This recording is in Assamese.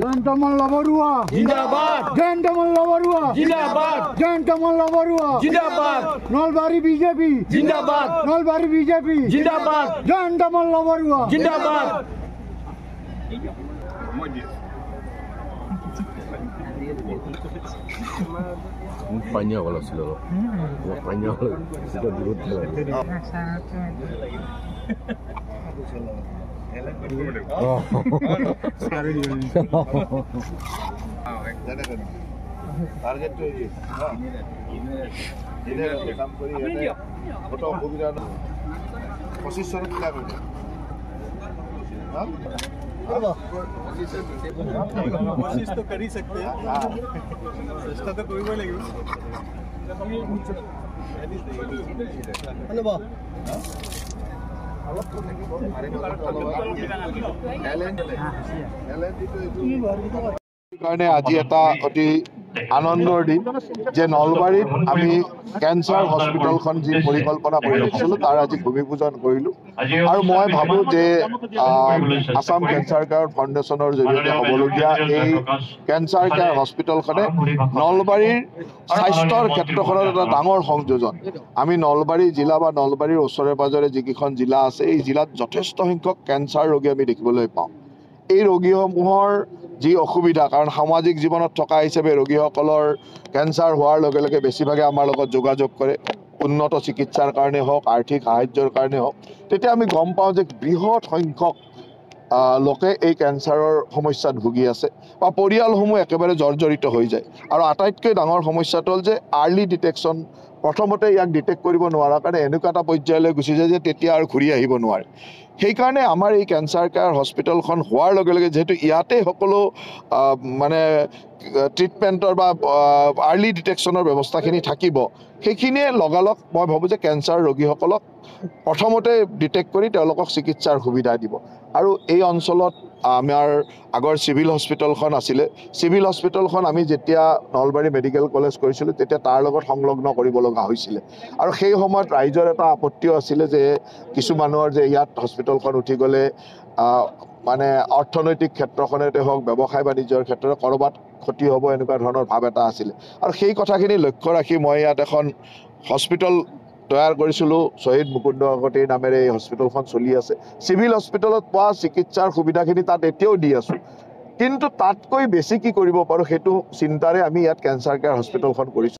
Gentleman Lavarua, Jindabad! Gentleman Lavarua, Jindabad! Gentleman Lavarua, Jindabad! Nalbari BJP, Jindabad! Nalbari BJP, Jindabad! Gentleman Lavarua, Jindabad! Banyak kalau sudah, banyak sudah dirut. Oh, sekarang ini. Target tu ini. Ini company ini. Foto kemudian posisi kita berapa? हाँ? कोशिश तो कर ही सकते हैं चेष्टा तो कोई भी लगी हेलो बा কাৰণে আজি এটা অতি আনন্দৰ দিন যে নলবাৰীত আমি কেঞ্চাৰ হস্পিটেলখন যি পৰিকল্পনা কৰি ৰাখিছিলোঁ তাৰ আজি ভূমি পূজন কৰিলোঁ আৰু মই ভাবোঁ যে আসাম কেঞ্চাৰ কেয়াৰ ফাউণ্ডেশ্যনৰ জৰিয়তে হ'বলগীয়া এই কেঞ্চাৰ কেয়াৰ হস্পিটেলখনে নলবাৰীৰ স্বাস্থ্যৰ ক্ষেত্ৰখনত এটা ডাঙৰ সংযোজন আমি নলবাৰী জিলা বা নলবাৰীৰ ওচৰে পাজৰে যিকেইখন জিলা আছে এই জিলাত যথেষ্ট সংখ্যক কেঞ্চাৰ ৰোগী আমি দেখিবলৈ পাওঁ এই ৰোগীসমূহৰ যি অসুবিধা কাৰণ সামাজিক জীৱনত থকা হিচাপে ৰোগীসকলৰ কেঞ্চাৰ হোৱাৰ লগে লগে বেছিভাগে আমাৰ লগত যোগাযোগ কৰে উন্নত চিকিৎসাৰ কাৰণে হওক আৰ্থিক সাহায্যৰ কাৰণে হওক তেতিয়া আমি গম পাওঁ যে বৃহৎ সংখ্যক লোকে এই কেঞ্চাৰৰ সমস্যাত ভুগি আছে বা পৰিয়ালসমূহ একেবাৰে জৰ্জৰিত হৈ যায় আৰু আটাইতকৈ ডাঙৰ সমস্যাটো হ'ল যে আৰ্লি ডিটেকশ্যন প্ৰথমতে ইয়াক ডিটেক্ট কৰিব নোৱাৰা কাৰণে এনেকুৱা এটা পৰ্যায়লৈ গুচি যায় যে তেতিয়া আৰু ঘূৰি আহিব নোৱাৰে সেইকাৰণে আমাৰ এই কেঞ্চাৰ কেয়াৰ হস্পিটেলখন হোৱাৰ লগে লগে যেহেতু ইয়াতে সকলো মানে ট্ৰিটমেণ্টৰ বা আৰ্লি ডিটেকশ্যনৰ ব্যৱস্থাখিনি থাকিব সেইখিনিয়ে লগালগ মই ভাবোঁ যে কেঞ্চাৰ ৰোগীসকলক প্ৰথমতে ডিটেক্ট কৰি তেওঁলোকক চিকিৎসাৰ সুবিধা দিব আৰু এই অঞ্চলত আমাৰ আগৰ চিভিল হস্পিটেলখন আছিলে চিভিল হস্পিটেলখন আমি যেতিয়া নলবাৰী মেডিকেল কলেজ কৰিছিলোঁ তেতিয়া তাৰ লগত সংলগ্ন কৰিব লগা হৈছিলে আৰু সেই সময়ত ৰাইজৰ এটা আপত্তিও আছিলে যে কিছু মানুহৰ যে ইয়াত হস্পিটেলখন উঠি গ'লে মানে অৰ্থনৈতিক ক্ষেত্ৰখনতে হওক ব্যৱসায় বাণিজ্যৰ ক্ষেত্ৰত ক'ৰবাত ক্ষতি হ'ব এনেকুৱা ধৰণৰ ভাৱ এটা আছিলে আৰু সেই কথাখিনি লক্ষ্য ৰাখি মই ইয়াত এখন হস্পিটেল তৈয়াৰ কৰিছিলোঁ শ্বহীদ মুকুন্দ কাকতিৰ নামেৰে এই হস্পিটেলখন চলি আছে চিভিল হস্পিটেলত পোৱা চিকিৎসাৰ সুবিধাখিনি তাত এতিয়াও দি আছোঁ কিন্তু তাতকৈ বেছি কি কৰিব পাৰোঁ সেইটো চিন্তাৰে আমি ইয়াত কেঞ্চাৰ কেয়াৰ হস্পিটেলখন কৰিছোঁ